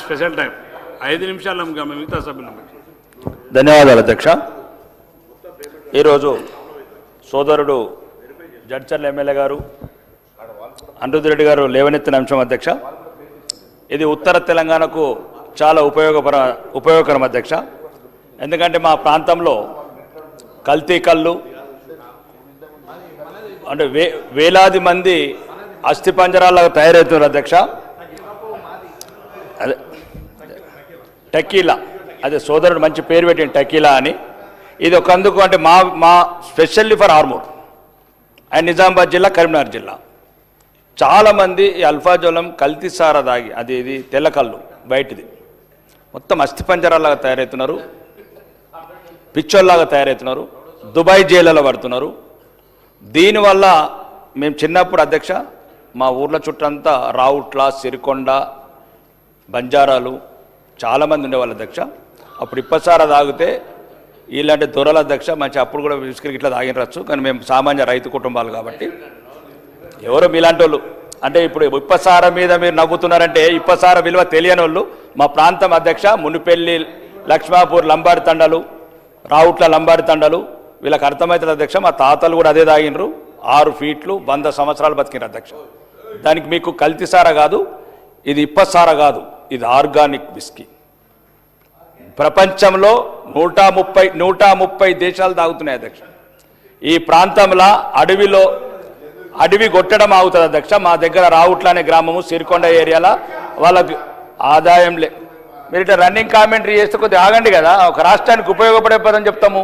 Special time 5 నిమిషాలు మిగతా సభ్యులు. ధన్యవాదాలు అధ్యక్ష. ఈరోజు సోదరుడు జడ్చర్ల ఎమ్మెల్యే గారు అనిరుద్ధ్ రెడ్డి గారు లేవనెత్తిన అంశం అధ్యక్ష. ఇది ఉత్తర తెలంగాణకు చాలా ఉపయోగకరం అధ్యక్ష. ఎందుకంటే మా ప్రాంతంలో కల్తీ కళ్ళు అంటే వేలాది మంది అస్థిపంజరాలాగా తయారవుతున్నారు అధ్యక్ష. అదే టకీలా, అదే సోదరుడు మంచి పేరు పెట్టింది టకీలా అని. ఇది ఒక అందుకు అంటే మా specially for Armoor and Nizamabad జిల్లా, కరీంనగర్ జిల్లా చాలామంది ఈ అల్ఫాజోలం కల్తీ సారా దాగి అది ఇది తెల్లకళ్ళు బయటిది మొత్తం అస్థిపంజరాలాగా తయారవుతున్నారు, పిచ్చోల్లాగా తయారవుతున్నారు, దుబాయ్ జైళ్ళలో పడుతున్నారు. దీనివల్ల మేము చిన్నప్పుడు అధ్యక్ష మా ఊర్ల చుట్టంతా రావుట్ల, సిరికొండ, బంజారాలు చాలామంది ఉండేవాళ్ళు అధ్యక్ష. అప్పుడు ఇప్పసారా తాగితే ఇలాంటి దొరల అధ్యక్ష మంచి అప్పుడు కూడా విసుకరికి ఇట్లా తాగినరచ్చు, కానీ మేము సామాన్య రైతు కుటుంబాలు కాబట్టి ఎవరో మీలాంటి వాళ్ళు అంటే ఇప్పుడు ఇప్పసార మీద మీరు నవ్వుతున్నారంటే ఇప్పసార విలువ తెలియని వాళ్ళు మా ప్రాంతం అధ్యక్ష. మునిపెల్లి, లక్ష్మాపూర్ లంబాడి తండలు, రావుట్ల లంబాడి తండలు వీళ్ళకి అర్థమవుతుంది అధ్యక్ష. మా తాతలు కూడా అదే తాగినరు, 6 ఫీట్లు 100 సంవత్సరాలు బతికినారు అధ్యక్ష. దానికి మీకు కల్తీ సారా కాదు, ఇది ఇప్పసారా కాదు, ఇది ఆర్గానిక్ విస్కీ. ప్రపంచంలో 130 దేశాలు తాగుతున్నాయి అధ్యక్ష. ఈ ప్రాంతంలో అడవి కొట్టడం అవుతుంది అధ్యక్ష. మా దగ్గర రావుట్ల అనే గ్రామము, సిరికొండ ఏరియాలో వాళ్ళకి ఆదాయం మీరు ఇట్లా రన్నింగ్ కామెంటరీ చేస్తే కొద్దిగా ఆగండి కదా, ఒక రాష్ట్రానికి ఉపయోగపడే పదని చెప్తాము.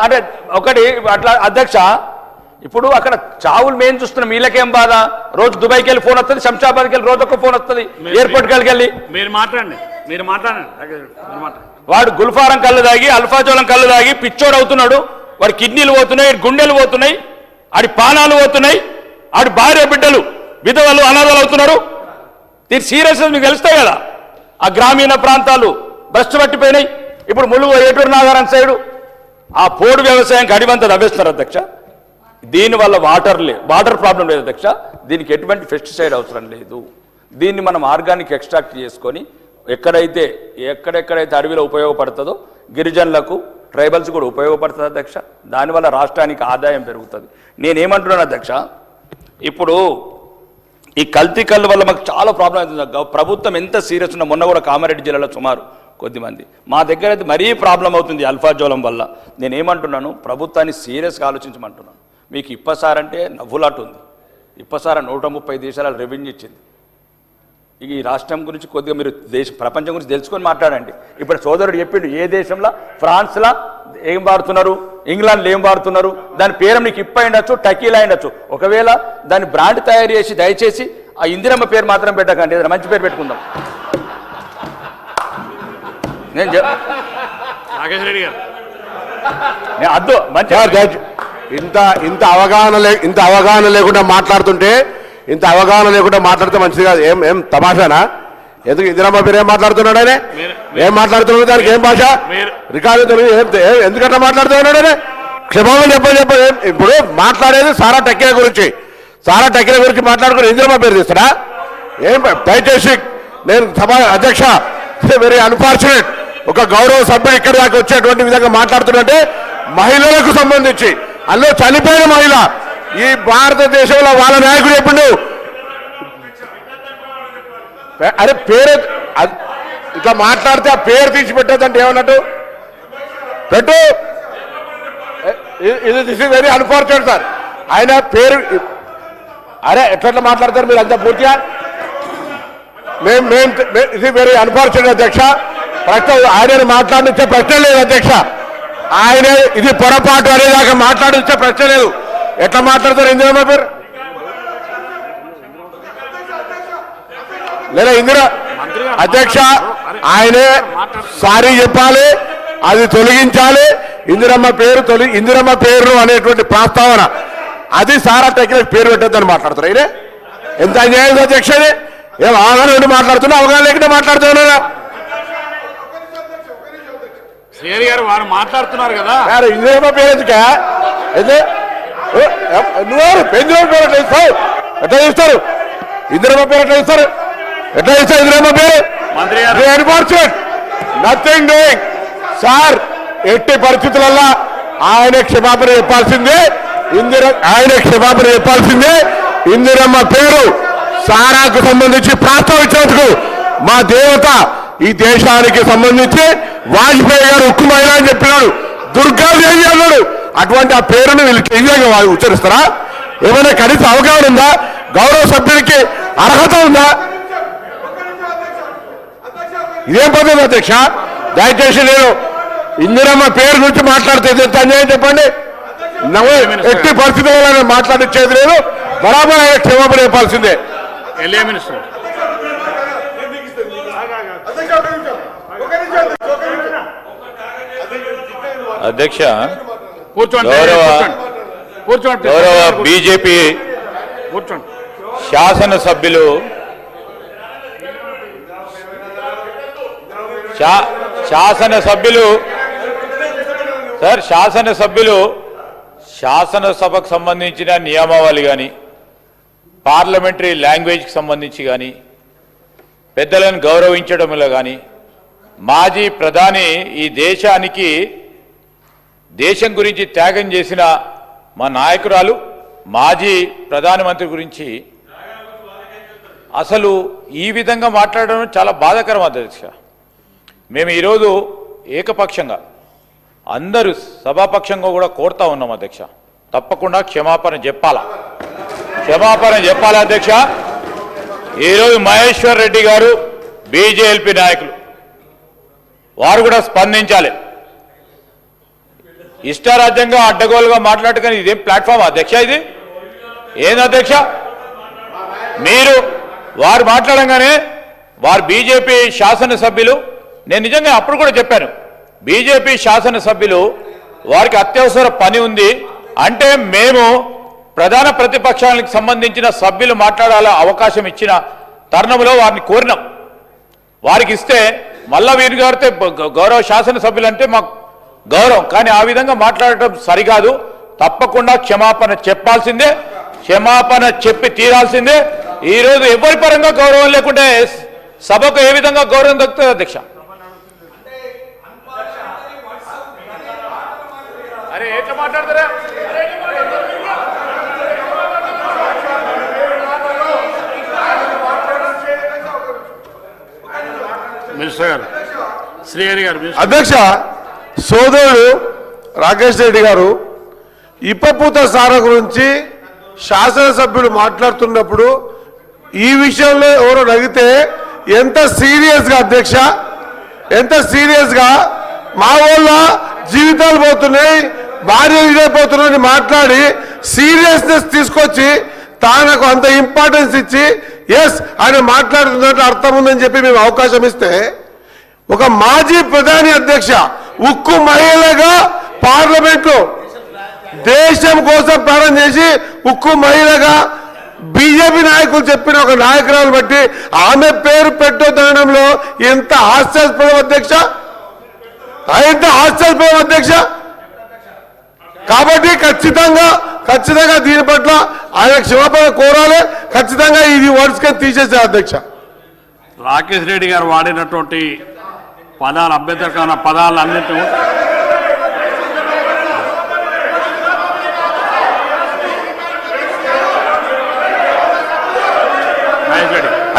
అంటే ఒకటి అట్లా అధ్యక్ష. ఇప్పుడు అక్కడ చావులు మేము చూస్తున్నాం, వీళ్ళకేం బాధ? రోజు దుబాయ్కి వెళ్ళి ఫోన్ వస్తుంది, శంషాబాద్కి వెళ్ళి రోజు ఒక ఫోన్ వస్తుంది, ఎయిర్పోర్ట్కి వెళ్ళి మీరు మాట్లాడండి. వాడు గుల్ఫారం కళ్ళు తాగి, అల్ఫాజోలం కళ్ళు తాగి పిచ్చోడు అవుతున్నాడు. వాడి కిడ్నీలు పోతున్నాయి, గుండెలు పోతున్నాయి, ఆడి పానాలు పోతున్నాయి, ఆడి భార్య బిడ్డలు విధవలు అనాథలు అవుతున్నారు. దీని సీరియస్నెస్ మీకు తెలుస్తాయి కదా. ఆ గ్రామీణ ప్రాంతాలు భ్రష్టు పట్టిపోయినాయి. ఇప్పుడు ములుగు, ఏటూరు నాగారం సైడు ఆ పోడు వ్యవసాయానికి అడివంతా తవ్వేస్తున్నారు అధ్యక్ష. దీనివల్ల వాటర్ ప్రాబ్లం లేదు అధ్యక్ష. దీనికి ఎటువంటి పెస్టిసైడ్ అవసరం లేదు. దీన్ని మనం ఆర్గానిక్ ఎక్స్ట్రాక్ట్ చేసుకొని ఎక్కడెక్కడైతే అడవిలో ఉపయోగపడుతుందో గిరిజనులకు, ట్రైబల్స్ కూడా ఉపయోగపడుతుంది అధ్యక్ష. దానివల్ల రాష్ట్రానికి ఆదాయం పెరుగుతుంది. నేనేమంటున్నాను అధ్యక్ష, ఇప్పుడు ఈ కల్తీ కళ్ళు వల్ల మాకు చాలా ప్రాబ్లం అవుతుంది. ప్రభుత్వం ఎంత సీరియస్ ఉన్నా, మొన్న కూడా కామారెడ్డి జిల్లాలో సుమారు కొద్దిమంది, మా దగ్గర అయితే మరీ ప్రాబ్లం అవుతుంది అల్ఫాజోలం వల్ల. నేనేమంటున్నాను, ప్రభుత్వాన్ని సీరియస్గా ఆలోచించమంటున్నాను. మీకు ఇప్పసారంటే నవ్వులాట ఉంది. ఇప్పసార 130 దేశాల రెవెన్యూ ఇచ్చింది. ఈ రాష్ట్రం గురించి కొద్దిగా మీరు ప్రపంచం గురించి తెలుసుకొని మాట్లాడండి. ఇప్పుడు సోదరుడు చెప్పిండు, ఏ దేశంలో ఫ్రాన్స్లో ఏం వాడుతున్నారు, ఇంగ్లాండ్లో ఏం వాడుతున్నారు, దాని పేరు నీకు ఇప్ప అయిండొచ్చు, టకీలా అయిండొచ్చు. ఒకవేళ దాని బ్రాండ్ తయారు చేసి దయచేసి ఆ ఇందిరమ్మ పేరు మాత్రం పెట్టకండి, ఏదైనా మంచి పేరు పెట్టుకుందాం. నేను రాకేష్ రెడ్డి గారు అద్దు మంచి ఇంత అవగాహన లేకుండా మాట్లాడుతుంటే, ఇంత అవగాహన లేకుండా మాట్లాడితే మంచిది కాదు. ఏం తమాషానా? ఎందుకు ఇందిరమ్మ పేరు ఏం మాట్లాడుతున్నాడు ఆయన? ఏం మాట్లాడుతున్నాడు? దానికి ఏం భాష రికార్డు ఎందుకంటే మాట్లాడుతున్నాడు ఆయన? క్షమాపణ చెప్ప ఇప్పుడు మాట్లాడేది సారా టకీలా గురించి మాట్లాడుకుని ఇందిరమ్మ పేరు తీస్తాడా? ఏం దయచేసి నేను సభ అధ్యక్ష, వెరీ అన్ఫార్చునేట్, ఒక గౌరవ సభ్యుడు ఇక్కడి దాకా వచ్చేటువంటి విధంగా మాట్లాడుతున్నట్టే మహిళలకు సంబంధించి, అందులో చనిపోయిన మహిళ ఈ భారతదేశంలో వాళ్ళ నాయకుడు చెప్పిండు. అరే పేరు ఇట్లా మాట్లాడితే ఆ పేరు తీసి పెట్టద్దంటే ఏమన్నట్టు పెట్టు. This is very unfortunate sir. ఆయన పేరు అరే ఎట్లా మాట్లాడతారు మీరు అంతా పూర్తిగా? ఇది వెరీ అన్ఫార్చునేట్ అధ్యక్ష. ఆయన మాట్లాడించే ప్రశ్న లేదు అధ్యక్ష. ఆయన ఇది పొరపాటు అనేదాకా మాట్లాడించే ప్రశ్న లేదు. ఎట్లా మాట్లాడతారు ఇందిరమ్మ పేరు? లేదా ఇందిరా అధ్యక్ష, ఆయనే సారీ చెప్పాలి, అది తొలగించాలి. ఇందిరమ్మ పేరు అనేటువంటి ప్రస్తావన అది సారా టెక్నిక్ పేరు పెట్టద్దని మాట్లాడతారు. అయినా ఎంత అన్యాయం అధ్యక్ష. ఏం అవగాహన ఉండి మాట్లాడుతున్నా, అవగాహన లేకుండా మాట్లాడుతున్నా? శ్రీహరి గారు వారు మాట్లాడుతున్నారు కదా. ఇందిరమ్మ పేరు ఎందుక? నువ్వు పెంచిన పేరు ఎట్లా ఇస్తారు? ఇందిరమ్మ పేరు ఎట్లా ఇస్తారు? ఎట్లా ఇస్తారు ఇందిరమ్మ పేరు? మంత్రి గారు నథింగ్ డూయింగ్. సార్ ఎట్టి పరిస్థితులలో ఆయన క్షమాపణ చెప్పాల్సిందే. ఆయన క్షమాపణ చెప్పాల్సిందే. ఇందిరమ్మ పేరు సారాకు సంబంధించి ప్రస్తావించినందుకు మా దేవత ఈ దేశానికి సంబంధించి వాజ్పేయి గారు ఉక్కు మహిళ అని చెప్పినాడు, దుర్గాదేవి అన్నాడు. అటువంటి ఆ పేరును వీళ్ళు కేంద్రంగా ఉచ్చరిస్తారా? ఏమైనా కనీస అవగాహన ఉందా? గౌరవ సభ్యుడికి అర్హత ఉందా? ఇదేం పద్ధతి అధ్యక్ష? దయచేసి నేను ఇందిరమ్మ పేరు గురించి మాట్లాడితే ఎంత అన్యాయం చెప్పండి. ఎట్టి పరిస్థితుల్లో మాట్లాడించేది లేదు. బరాబర్ ఆయన క్షమాపణ చెప్పాల్సిందే. ఎల్ఏ మినిస్టర్ అధ్యక్ష, కూర్చోండి. కూర్చోండి. గౌరవ బీజేపీ కూర్చోండి. శాసనసభ్యులు శాసనసభకు సంబంధించిన నియమావళి కానీ పార్లమెంటరీ లాంగ్వేజ్కి సంబంధించి కానీ పెద్దలను గౌరవించడంలో కానీ మాజీ ప్రధాని ఈ దేశం గురించి త్యాగం చేసిన మా నాయకురాలు మాజీ ప్రధానమంత్రి గురించి అసలు ఈ విధంగా మాట్లాడడం చాలా బాధాకరం అధ్యక్ష. మేము ఈరోజు ఏకపక్షంగా అందరూ సభాపక్షంగా కూడా కోరుతా ఉన్నాం అధ్యక్ష, తప్పకుండా క్షమాపణ చెప్పాలా అధ్యక్ష. ఈరోజు మహేశ్వర్ రెడ్డి గారు బీజేపీ నాయకులు వారు కూడా స్పందించాలి. ఇష్టారాజ్యంగా అడ్డగోలుగా మాట్లాడుకుని ఇదేం ప్లాట్ఫామ్ అధ్యక్ష? ఇది ఏంది అధ్యక్ష? మీరు వారు మాట్లాడంగానే వారు బీజేపీ శాసనసభ్యులు, నేను నిజంగా అప్పుడు కూడా చెప్పాను, బీజేపీ శాసనసభ్యులు వారికి అత్యవసర పని ఉంది అంటే మేము ప్రధాన ప్రతిపక్షాలకు సంబంధించిన సభ్యులు మాట్లాడాల అవకాశం ఇచ్చిన తరుణంలో వారిని కోరినాం. వారికి ఇస్తే మళ్ళా వీరు గారితే గౌరవ శాసనసభ్యులు అంటే మాకు గౌరవం, కానీ ఆ విధంగా మాట్లాడటం సరికాదు. తప్పకుండా క్షమాపణ చెప్పాల్సిందే, క్షమాపణ చెప్పి తీరాల్సిందే. ఈరోజు ఎవరి పరంగా గౌరవం లేకుంటే సభకు ఏ విధంగా గౌరవం దక్కుతుంది అధ్యక్ష? అరే ఎట్లా మాట్లాడతారా? మినిస్టర్ గారు, శ్రీహరి గారు. అధ్యక్ష, సోదరుడు రాకేష్ రెడ్డి గారు ఇప్పపూత సార గురించి శాసనసభ్యులు మాట్లాడుతున్నప్పుడు ఈ విషయంలో ఎవరో అడిగితే ఎంత సీరియస్గా అధ్యక్ష, ఎంత సీరియస్గా మా వాళ్ళ జీవితాలు పోతున్నాయి, భార్యలు ఇదైపోతున్నాయని మాట్లాడి సీరియస్నెస్ తీసుకొచ్చి తానకు అంత ఇంపార్టెన్స్ ఇచ్చి ఎస్ ఆయన మాట్లాడుతున్నట్టు అర్థం ఉందని చెప్పి మేము అవకాశం ఇస్తే ఒక మాజీ ప్రధాని అధ్యక్ష ఉక్కు మహిళగా పార్లమెంట్లో దేశం కోసం ప్రారంభం చేసి ఉక్కు మహిళగా బీజేపీ నాయకులు చెప్పిన ఒక నాయకురాలు బట్టి ఆమె పేరు పెట్టొద్దనడంలో ఎంత హాస్యాస్పదం అధ్యక్ష, ఎంత హాస్యాస్పదం అధ్యక్ష. కాబట్టి ఖచ్చితంగా దీని పట్ల ఆయన క్షమాపణ కోరాలి. ఖచ్చితంగా ఇది వర్డ్స్ కింద తీసేసే అధ్యక్ష. రాకేష్ రెడ్డి గారు వాడినటువంటి పదాలు అభ్యంతరకరమైన పదాలు అన్నింటి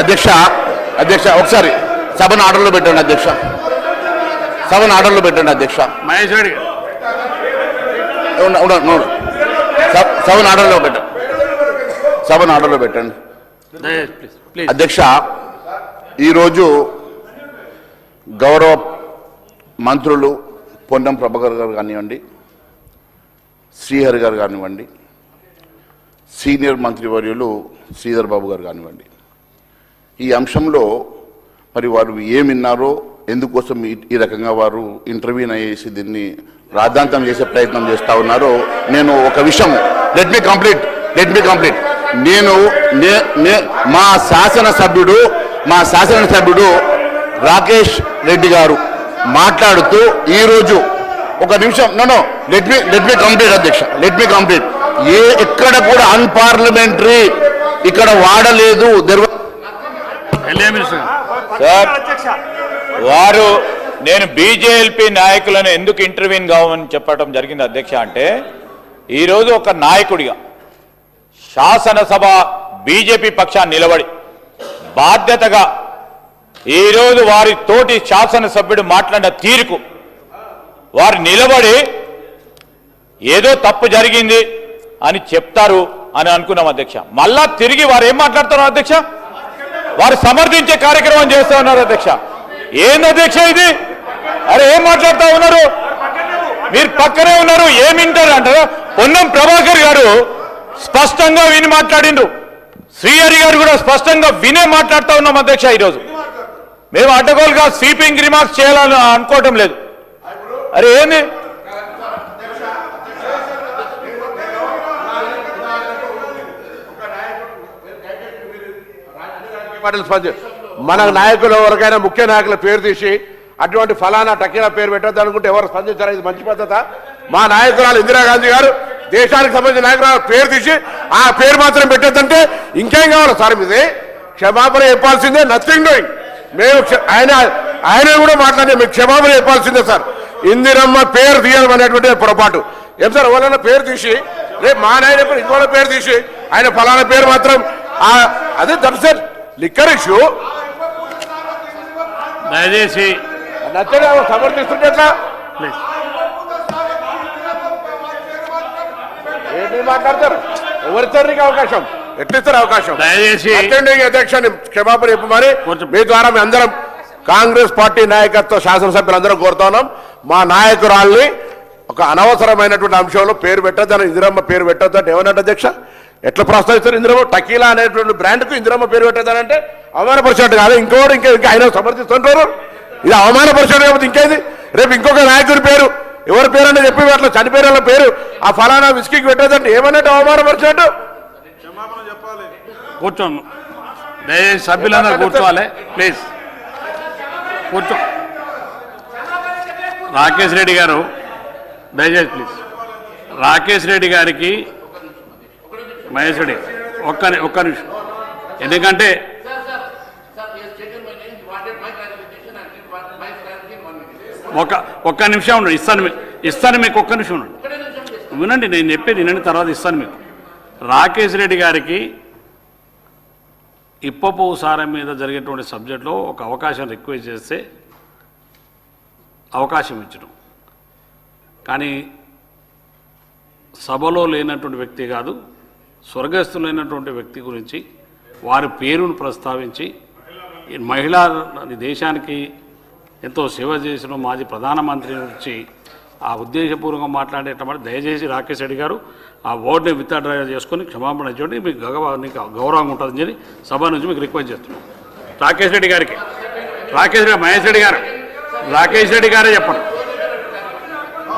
అధ్యక్ష ఒకసారి సభను ఆర్డర్లో పెట్టండి అధ్యక్ష, సభను ఆర్డర్లో పెట్టండి అధ్యక్ష. మహేష్ రెడ్డి గారు సభను ఆర్డర్లో పెట్టండి, సభను ఆర్డర్లో పెట్టండి అధ్యక్ష. ఈరోజు గౌరవ మంత్రులు పొన్నం ప్రభాకర్ గారు కానివ్వండి, శ్రీహరి గారు కానివ్వండి, సీనియర్ మంత్రివర్యులు శ్రీధర్ బాబు గారు కానివ్వండి, ఈ అంశంలో మరి వారు ఏం విన్నారో, ఎందుకోసం ఈ రకంగా వారు ఇంటర్వ్యూన్ అయ్యేసి దీన్ని రాద్ధాంతం చేసే ప్రయత్నం చేస్తూ ఉన్నారో నేను ఒక విషయం లెట్ మీ కంప్లీట్ నేను మా శాసనసభ్యుడు రాకేష్ రెడ్డి గారు మాట్లాడుతూ ఈరోజు ఒక నిమిషం లెట్ మీ కంప్లీట్ అధ్యక్ష, ఎక్కడ కూడా అన్పార్లమెంటరీ ఇక్కడ వాడలేదు. ఎల్ఏ మినిస్టర్ సార్ వారు నేను బీజేపీ నాయకులను ఎందుకు ఇంటర్వ్యూన్ కావని చెప్పడం జరిగింది అధ్యక్ష అంటే ఈరోజు ఒక నాయకుడిగా శాసనసభ బీజేపీ పక్షాన్ని నిలబడి బాధ్యతగా ఈరోజు వారి తోటి శాసనసభ్యుడు మాట్లాడిన తీరుకు వారు నిలబడి ఏదో తప్పు జరిగింది అని చెప్తారు అని అనుకున్నాం అధ్యక్ష. మళ్ళా తిరిగి వారు ఏం మాట్లాడతారు అధ్యక్ష? వారు సమర్థించే కార్యక్రమం చేస్తూ ఉన్నారు అధ్యక్ష. ఏంది అధ్యక్ష ఇది? అరే ఏం మాట్లాడుతూ ఉన్నారు? మీరు పక్కనే ఉన్నారు, ఏం వింటారు అంటారు? పొన్నం ప్రభాకర్ గారు స్పష్టంగా విని మాట్లాడిండ్రు, శ్రీహరి గారు కూడా స్పష్టంగా వినే మాట్లాడుతూ ఉన్నాం అధ్యక్ష. ఈరోజు మేము అడ్డగోలుగా స్వీపింగ్ రిమార్క్స్ చేయాలని అనుకోవటం లేదు. అరే ఏంది? మన నాయకులు ఎవరికైనా ముఖ్య నాయకుల పేరు తీసి అటువంటి ఫలానా టకీలా పేరు పెట్టద్దు అనుకుంటే ఎవరు స్పందించారు? ఇది మంచి పద్ధత? మా నాయకురాలు ఇందిరాగాంధీ గారు దేశానికి సంబంధించిన నాయకురాలు పేరు తీసి ఆ పేరు మాత్రం పెట్టద్దంటే ఇంకేం కావాలి సార్? ఇది క్షమాపణ చెప్పాల్సిందే, నథింగ్ డూయింగ్. మేము ఆయన కూడా మాట్లాడే మీకు క్షమాపణ చెప్పాల్సిందే సార్. ఇందిరమ్మ పేరు తీయడం అనేటువంటి పొరపాటు. ఏం సార్, ఎవరైనా పేరు తీసి రేపు మా నాయన ఇంకోళ్ళ పేరు తీసి ఆయన ఫలానా పేరు మాత్రం అదే దట్స్ ఇట్. లిక్కర్ ఇష్యూ దయచేసి నచ్చగా సమర్థిస్తుంటే ఎట్లా? ప్లీజ్ ఏంటి మాట్లాడతారు? ఎవరిస్తారు నీకు అవకాశం? ఎట్లిస్తారు అవకాశం? దయచేసి అధ్యక్షుని క్షమాపణ చెప్పమని మీ ద్వారా మీ అందరం కాంగ్రెస్ పార్టీ నాయకత్వ శాసనసభ్యులందరం కోరుతా ఉన్నాం. మా నాయకురాల్ని ఒక అనవసరమైనటువంటి అంశంలో పేరు పెట్టద్దని, ఇందిరమ్మ పేరు పెట్టద్దంటే ఏమన్నట్టు అధ్యక్ష? ఎట్లా ప్రస్తావిస్తారు? ఇందిరమ్మ టకీలా అనేటువంటి బ్రాండ్కు ఇందిరమ్మ పేరు పెట్టద్దానంటే అవమానపరిచినట్టు కాదు. ఇంకోటి ఇంకా ఆయన సమర్థిస్తుంటారు. ఇది అవమానపరిచినట్టు కాబట్టి ఇంకేది? రేపు ఇంకొక నాయకుడి పేరు ఎవరి పేరు అని చెప్పి అట్లా చనిపోయిన వాళ్ళ పేరు ఆ ఫలానా విస్కీకి పెట్టద్దంటే ఏమన్నట్టు? అవమానపరిచినట్టు. కూర్చోండి, దయచేసి సభ్యులందరూ కూర్చోవాలి ప్లీజ్. కూర్చో. రాకేష్ రెడ్డి గారు దయచేసి ప్లీజ్. రాకేష్ రెడ్డి గారికి మహేష్ రెడ్డి ఒక్క నిమిషం, ఎందుకంటే ఒక్క నిమిషం ఉండండి. ఇస్తాను మీకు ఒక్క నిమిషం ఉండండి, వినండి నేను చెప్పేది వినండి, తర్వాత ఇస్తాను మీకు. రాకేష్ రెడ్డి గారికి ఇప్పపు సారం మీద జరిగేటువంటి సబ్జెక్టులో ఒక అవకాశం రిక్వెస్ట్ చేస్తే అవకాశం ఇచ్చడం, కానీ సభలో లేనటువంటి వ్యక్తి కాదు, స్వర్గస్థులైనటువంటి వ్యక్తి గురించి వారి పేరును ప్రస్తావించి మహిళా దేశానికి ఎంతో సేవ చేసిన మాజీ ప్రధానమంత్రి నుంచి ఆ ఉద్దేశపూర్వకంగా మాట్లాడేటప్పుడు దయచేసి రాకేష్ రెడ్డి గారు ఆ వర్డ్ని విత్డ్రా చేసుకొని క్షమాపణ ఇచ్చండి, మీకు గౌరవంగా ఉంటుందని చెప్పి సభ నుంచి మీకు రిక్వెస్ట్ చేస్తున్నాం. రాకేష్ రెడ్డి గారికి మహేష్ రెడ్డి గారు రాకేష్ రెడ్డి గారే చెప్పండి.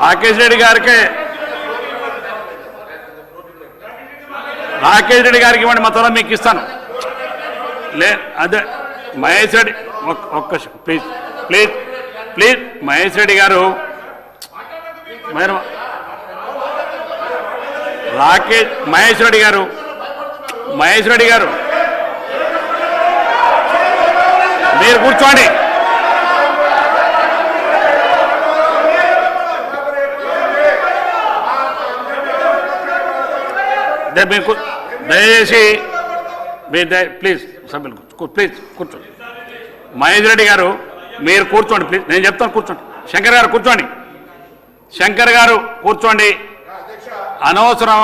రాకేష్ రెడ్డి గారికి ఇవ్వండి, మా త్వర మీకు ఇస్తాను. అదే మహేష్ రెడ్డి ఒక్క ప్లీజ్ మహేష్ రెడ్డి గారు మహేష్ రెడ్డి గారు మీరు కూర్చోండి. దయచేసి ప్లీజ్ సభ్యులు ప్లీజ్ కూర్చోండి. మహేష్ రెడ్డి గారు మీరు కూర్చోండి ప్లీజ్, నేను చెప్తాను కూర్చోండి. శంకర్ గారు కూర్చోండి, శంకర్ గారు కూర్చోండి. అనవసరం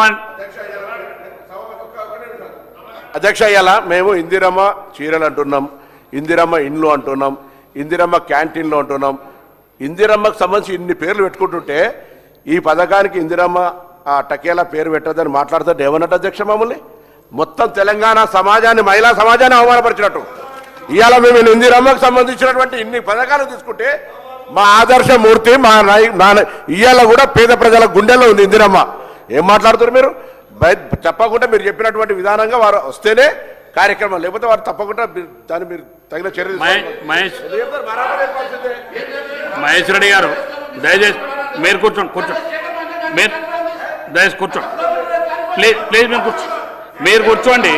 అధ్యక్ష, ఇలా మేము ఇందిరమ్మ చీరలు అంటున్నాం, ఇందిరమ్మ ఇండ్లు అంటున్నాం, ఇందిరమ్మ క్యాంటీన్లు అంటున్నాం. ఇందిరమ్మకు సంబంధించి ఇన్ని పేర్లు పెట్టుకుంటుంటే ఈ పథకానికి ఇందిరమ్మ ఆ టకేలా పేరు పెట్టదని మాట్లాడుతుంటే ఏమన్నట్టు అధ్యక్ష? మమ్మల్ని మొత్తం తెలంగాణ సమాజాన్ని, మహిళా సమాజాన్ని అవమానపరిచినట్టు. ఇవాళ మేము ఇందిరమ్మకు సంబంధించినటువంటి ఇన్ని పథకాలు తీసుకుంటే మా ఆదర్శమూర్తి ఇవాళ కూడా పేద ప్రజల గుండెల్లో ఉంది ఇందిరమ్మ. ఏం మాట్లాడుతున్నారు మీరు? తప్పకుండా మీరు చెప్పినటువంటి విధానంగా వారు వస్తేనే కార్యక్రమం, లేకపోతే వారు తప్పకుండా దాన్ని మీరు తగిన చర్యలు. మహేష్ రెడ్డి గారు దయచేసి మీరు కూర్చోండి, మీరు దయచేసి కూర్చోండి ప్లీజ్ మీరు కూర్చోండి.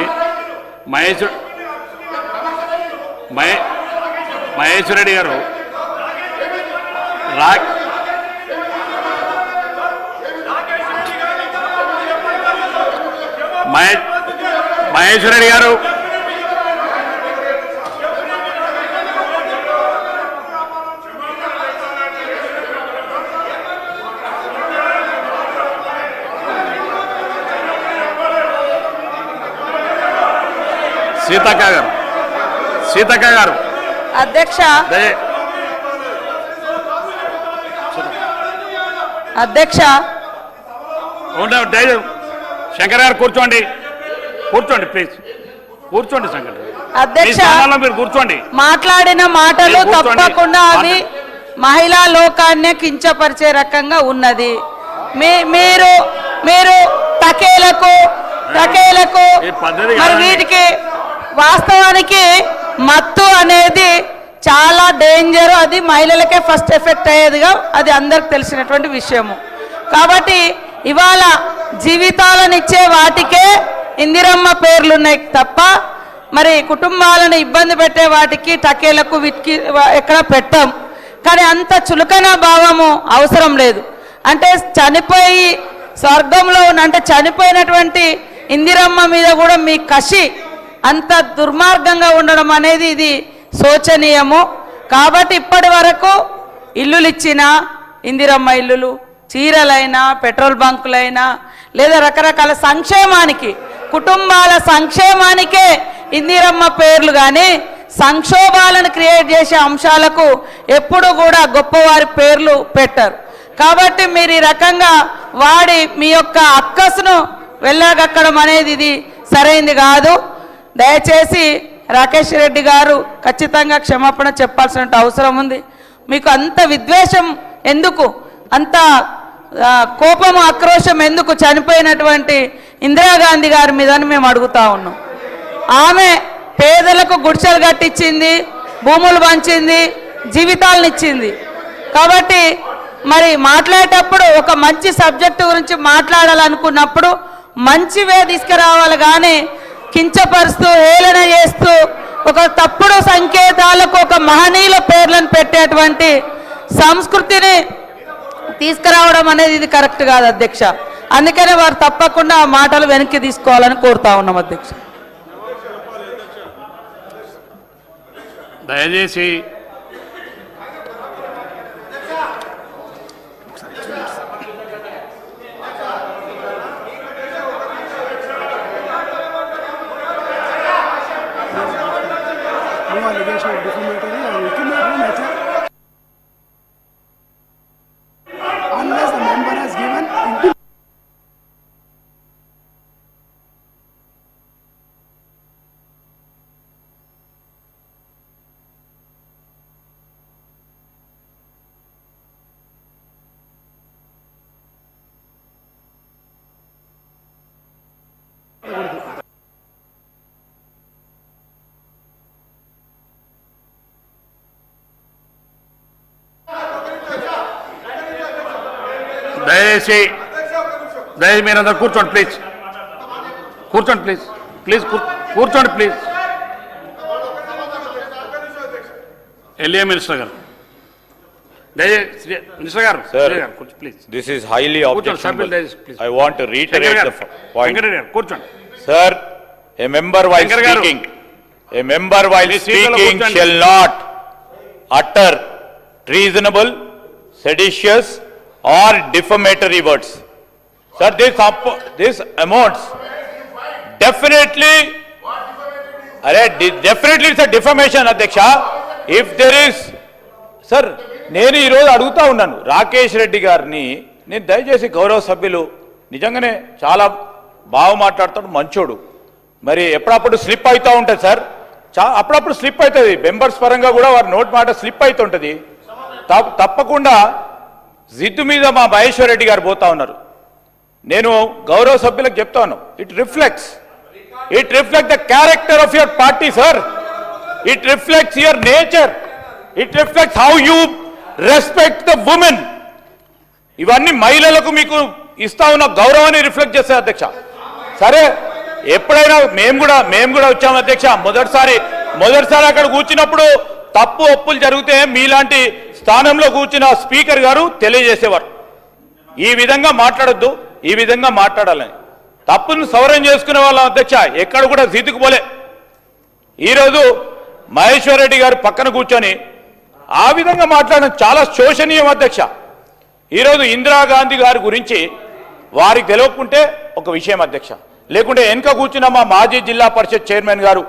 మహేష్ మహేశ్వర్ రెడ్డి గారు మహేశ్వర్ రెడ్డి గారు సీతక్క గారు అధ్యక్ష అధ్యక్ష శంకర్ గారు కూర్చోండి ప్లీజ్ కూర్చోండి శంకర్ అధ్యక్ష మీరు కూర్చోండి. మాట్లాడిన మాటలు మీరు కూర్చోండి. తప్పకుండా అవి మహిళా లోకాన్ని కించపరిచే రకంగా ఉన్నది. మీరు మీరు టకేలకు మరి వీటికి వాస్తవానికి మత్తు అనేది చాలా డేంజర్. అది మహిళలకే ఫస్ట్ ఎఫెక్ట్ అయ్యేదిగా అది అందరికి తెలిసినటువంటి విషయము. కాబట్టి ఇవాళ జీవితాలను ఇచ్చే వాటికే ఇందిరమ్మ పేర్లున్నాయి తప్ప మరి కుటుంబాలను ఇబ్బంది పెట్టే వాటికి టకేలకు వీటికి ఎక్కడ పెట్టాం. కానీ అంత చులకన భావము అవసరం లేదు. అంటే చనిపోయి స్వర్గంలో అంటే చనిపోయినటువంటి ఇందిరమ్మ మీద కూడా మీ కసి అంత దుర్మార్గంగా ఉండడం అనేది ఇది శోచనీయము. కాబట్టి ఇప్పటి వరకు ఇల్లులు ఇచ్చిన ఇందిరమ్మ ఇల్లులు, చీరలైనా, పెట్రోల్ బంకులైనా లేదా రకరకాల సంక్షేమానికి, కుటుంబాల సంక్షేమానికే ఇందిరమ్మ పేర్లు కానీ సంక్షోభాలను క్రియేట్ చేసే అంశాలకు ఎప్పుడు కూడా గొప్పవారి పేర్లు పెట్టరు. కాబట్టి మీరు ఈ రకంగా వాడి మీ యొక్క అక్కసును వెళ్ళగక్కడం అనేది ఇది సరైంది కాదు. దయచేసి రాకేష్ రెడ్డి గారు ఖచ్చితంగా క్షమాపణ చెప్పాల్సిన అవసరం ఉంది. మీకు అంత విద్వేషం ఎందుకు, అంత కోపము ఆక్రోశం ఎందుకు చనిపోయినటువంటి ఇందిరాగాంధీ గారి మీద మేము అడుగుతా ఉన్నాం. ఆమె పేదలకు గుడిసెలు కట్టించింది, భూములు పంచింది, జీవితాలను ఇచ్చింది. కాబట్టి మరి మాట్లాడేటప్పుడు ఒక మంచి సబ్జెక్టు గురించి మాట్లాడాలనుకున్నప్పుడు మంచివే తీసుకురావాలి కానీ కించపరుస్తూ హేళన చేస్తూ ఒక తప్పుడు సంకేతాలకు ఒక మహనీయుల పేర్లను పెట్టేటువంటి సంస్కృతిని తీసుకురావడం అనేది ఇది కరెక్ట్ కాదు అధ్యక్ష. అందుకనే వారు తప్పకుండా ఆ మాటలు వెనక్కి తీసుకోవాలని కోరుతా ఉన్నాం అధ్యక్ష. దయచేసి unless the member has given intimation. దయచేసి మీరందరూ కూర్చోండి ప్లీజ్. కూర్చోండి ప్లీజ్. ఎల్ఏ మినిస్టర్ గారు, మినిస్టర్ గారు please. This is highly objectionable. please. I want to reiterate the point. కూర్చోండి. Sir, a member while Shankar garu. speaking, a member while Please, seat lo speaking కూర్చోండి. shall not utter treasonable, seditious or defamatory words. Sir, this amounts definitely it's a defamation, Adhyaksha. If there is, sir, నేను ఈరోజు అడుగుతా ఉన్నాను రాకేష్ రెడ్డి గారిని, నేను దయచేసి గౌరవ సభ్యులు నిజంగానే చాలా బాగా మాట్లాడుతాడు, మంచోడు. మరి ఎప్పుడప్పుడు స్లిప్ అవుతూ ఉంటుంది సార్, అప్పుడప్పుడు స్లిప్ అవుతుంది. మెంబర్స్ పరంగా కూడా వారి నోట్ మాట స్లిప్ అవుతుంటుంది. తప్పకుండా జిద్దు మీద మా మహేశ్వర్ రెడ్డి గారు పోతా ఉన్నారు. నేను గౌరవ సభ్యులకు చెప్తాను, it reflects the character of your party sir. It reflects your nature. It reflects how you respect the women. ఇవన్నీ మహిళలకు మీకు ఇస్తా ఉన్న గౌరవాన్ని రిఫ్లెక్ట్ చేస్తాయి అధ్యక్ష. సరే, ఎప్పుడైనా మేము కూడా వచ్చాము అధ్యక్ష. మొదటిసారి మొదటిసారి అక్కడ కూర్చున్నప్పుడు తప్పు ఒప్పులు జరిగితే మీలాంటి స్థానంలో కూర్చున్న స్పీకర్ గారు తెలియజేసేవారు ఈ విధంగా మాట్లాడొద్దు, ఈ విధంగా మాట్లాడాలని. తప్పును సవరణ చేసుకునే వాళ్ళ అధ్యక్ష ఎక్కడ కూడా స్థితికి ఈరోజు మహేశ్వర్ రెడ్డి గారు పక్కన కూర్చొని ఆ విధంగా మాట్లాడడం చాలా శోషనీయం అధ్యక్ష. ఈరోజు ఇందిరాగాంధీ గారి గురించి వారికి తెలియకుంటే ఒక విషయం అధ్యక్ష, లేకుంటే వెనుక కూర్చున్న మా మాజీ జిల్లా పరిషత్ చైర్మన్ గారు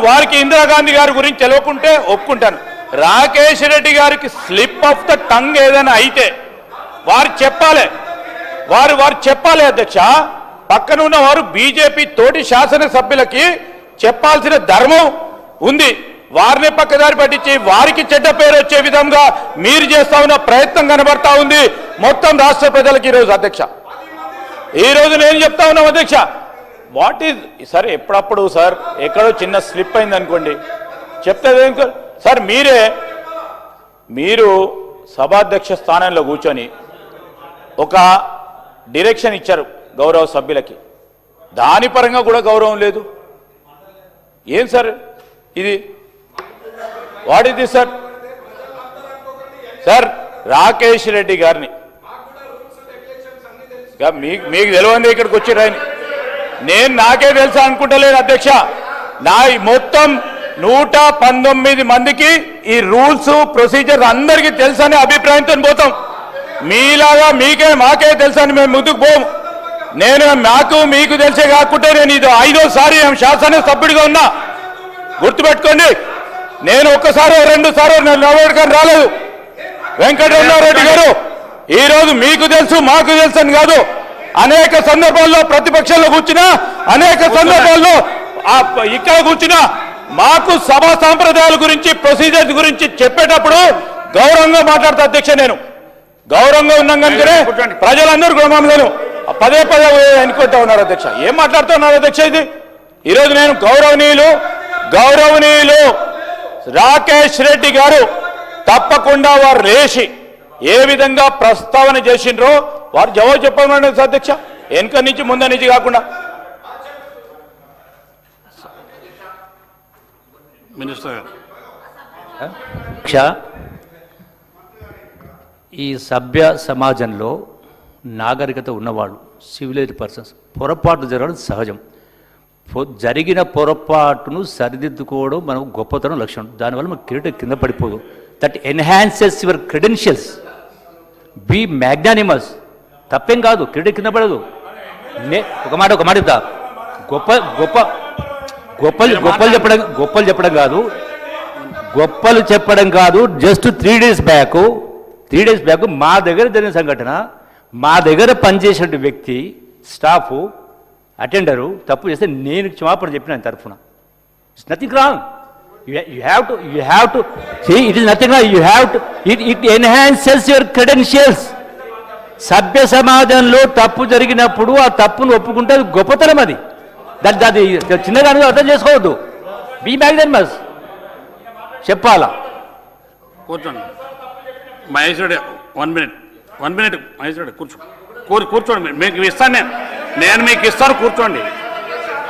వారికి ఇందిరాగాంధీ గారి గురించి తెలియకుంటే ఒప్పుకుంటాను. రాకేష్ రెడ్డి గారికి స్లిప్ ఆఫ్ ద టంగ్ ఏదైనా అయితే వారు చెప్పాలి అధ్యక్ష. పక్కన ఉన్న వారు బీజేపీ తోటి శాసనసభ్యులకి చెప్పాల్సిన ధర్మం ఉంది. వారిని పక్కదారి పట్టించి వారికి చెడ్డ పేరు వచ్చే విధంగా మీరు చేస్తా ఉన్న ప్రయత్నం కనబడతా ఉంది మొత్తం రాష్ట్ర ప్రజలకు ఈరోజు అధ్యక్ష. ఈరోజు నేను చెప్తా ఉన్నాం అధ్యక్ష, వాట్ ఈజ్ సార్ ఎప్పుడప్పుడు సార్ ఎక్కడో చిన్న స్లిప్ అయింది అనుకోండి చెప్తే సార్ మీరు సభాధ్యక్ష స్థానంలో కూర్చొని ఒక డైరెక్షన్ ఇచ్చారు గౌరవ సభ్యులకి, దాని పరంగా కూడా గౌరవం లేదు. ఏం సార్ ఇది? What is this sir? Sir Rakesh Reddy గారిని మీకు తెలియంది ఇక్కడికి వచ్చి రాయని నేను నాకే తెలుసా అనుకుంటలేను అధ్యక్ష. నా మొత్తం 119 మందికి ఈ రూల్స్ ప్రొసీజర్ అందరికీ తెలుసనే అభిప్రాయంతో పోతాం. మీలాగా మాకే తెలుసని మేము ముందుకు పోము. మీకు తెలిసే కాకుంటే నేను ఇది 5వ శాసనసభ్యుడిగా ఉన్నా. గుర్తుపెట్టుకోండి, నేను ఒక్కసారి 2 సార్లు నిలబడకని రాలేదు. వెంకటరమణారెడ్డి గారు ఈరోజు మీకు తెలుసు మాకు తెలుసు అని కాదు, అనేక సందర్భాల్లో ప్రతిపక్షంలో కూర్చున్నా, అనేక సందర్భాల్లో ఇక్కడ కూర్చున్నా మాకు సభా సాంప్రదాయాల గురించి ప్రొసీజర్స్ గురించి చెప్పేటప్పుడు గౌరవంగా మాట్లాడతా అధ్యక్ష. నేను గౌరవంగా ఉన్నాం కనుకనే ప్రజలందరూ కూడా మమ్మల్ని పదే ఎన్నుకుంటా ఉన్నారు అధ్యక్ష. ఏం మాట్లాడుతూ ఉన్నారు అధ్యక్ష? ఇది ఈరోజు నేను గౌరవనీయులు రాకేష్ రెడ్డి గారు తప్పకుండా వారు లేచి ఏ విధంగా ప్రస్తావన చేసిండ్రో వారు జవాబు చెప్పమని అధ్యక్ష, వెనుక నుంచి ముందు నుంచి కాకుండా. మినిస్టర్ గారు ఈ సభ్య సమాజంలో నాగరికత ఉన్నవాళ్ళు, సివిలైజ్డ్ పర్సన్స్, పొరపాట్లు జరగడం సహజం. జరిగిన పొరపాటును సరిదిద్దుకోవడం మనం గొప్పతనం లక్ష్యం. దానివల్ల మన కిరీటం కింద పడిపోదు. That enhances your credentials. Be magnanimous. తప్పేం కాదు, కిరీటం కింద పడదు. ఒక మాట చెప్తా, గొప్పలు చెప్పడం కాదు. జస్ట్ 3 days బ్యాక్ మా దగ్గర జరిగిన సంఘటన, మా దగ్గర పనిచేసిన వ్యక్తి, స్టాఫ్, అటెండరు తప్పు చేస్తే నేను క్షమాపణ చెప్పిన తరఫున. It's nothing wrong. You have to see, it is nothing wrong. It enhances your credentials. సభ్య సమాజంలో తప్పు జరిగినప్పుడు ఆ తప్పును ఒప్పుకుంటే అది గొప్పతనం. అది చిన్నగా అర్థం చేసుకోవద్దు. బీ మ్యాగ్నానిమస్ చెప్పాలా. కూర్చోండి మహేశ్వరుడు, 1 minute మహేశ్వరుడు కూర్చోండి. మీకు ఇస్తాను, నేను మీకు ఇస్తాను, కూర్చోండి.